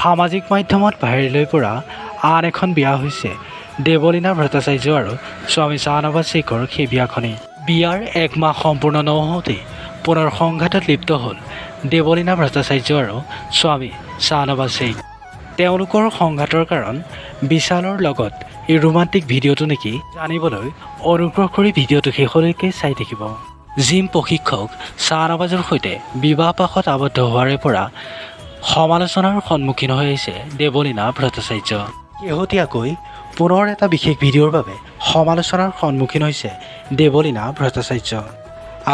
সামাজিক মাধ্যমত ভাইৰেল হৈ পৰা আন এখন বিয়া হৈছে দেৱলীনা ভট্টাচাৰ্য আৰু স্বামী শ্বাহনৱাজ শ্বেইখৰ সেই বিয়াখনেই। বিয়াৰ এক মাহ সম্পূৰ্ণ নহওঁতেই পুনৰ সংঘাতত লিপ্ত হ'ল দেৱলীনা ভট্টাচাৰ্য আৰু স্বামী শ্বাহনৱাজ শ্বেইখ। তেওঁলোকৰ সংঘাতৰ কাৰণ বিশালৰ লগত এই ৰোমান্টিক ভিডিঅ'টো নেকি জানিবলৈ অনুগ্ৰহ কৰি ভিডিঅ'টো শেষলৈকে চাই থাকিব। জিম প্ৰশিক্ষক শ্বাহনৱাজৰ সৈতে বিবাহ পাশত আবদ্ধ হোৱাৰে পৰা সমালোচনাৰ সন্মুখীন হৈ আহিছে দেৱলীনা ভট্টাচাৰ্য। শেহতীয়াকৈ পুনৰ এটা বিশেষ ভিডিঅ'ৰ বাবে সমালোচনাৰ সন্মুখীন হৈছে দেৱলীনা ভট্টাচাৰ্য।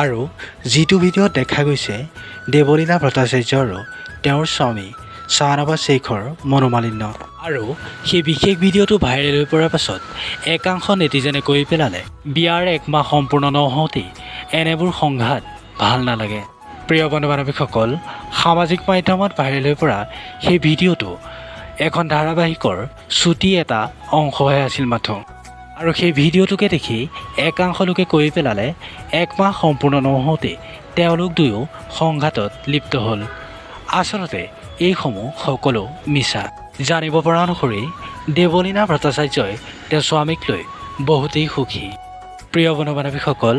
আৰু যিটো ভিডিঅ'ত দেখা গৈছে দেৱলীনা ভট্টাচাৰ্য আৰু তেওঁৰ স্বামী শ্বাহনৱাজ শ্বেইখৰ মনোমালিন্য। আৰু সেই বিশেষ ভিডিঅ'টো ভাইৰেল হৈ পৰাৰ পাছত একাংশ নেটিজেনে কৈ পেলালে বিয়াৰ এক মাহ সম্পূৰ্ণ নহওঁতেই এনেবোৰ সংঘাত ভাল নালাগে। প্ৰিয় বন্ধু বান্ধৱীসকল, সামাজিক মাধ্যমত ভাইৰেল হৈ পৰা সেই ভিডিঅ'টো এখন ধাৰাবাহিকৰ চুটি এটা অংশহে আছিল মাথো। আৰু সেই ভিডিঅ'টোকে দেখি একাংশ লোকে কৈ পেলালে এক মাহ সম্পূৰ্ণ নহওঁতেই তেওঁলোক দুয়ো সংঘাতত লিপ্ত হ'ল। আচলতে এইসমূহ সকলো মিছা। জানিব পৰা অনুসৰি দেৱলীনা ভট্টাচাৰ্যই তেওঁৰ স্বামীক লৈ বহুতেই সুখী। প্ৰিয় বন্ধু বান্ধৱীসকল,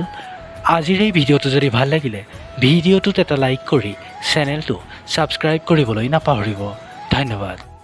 আজিৰ এই ভিডিঅ'টো যদি ভাল লাগিলে ভিডিঅ'টোত এটা লাইক কৰি চেনেলটো ছাবস্ক্ৰাইব কৰিবলৈ নাপাহৰিব। ধন্যবাদ।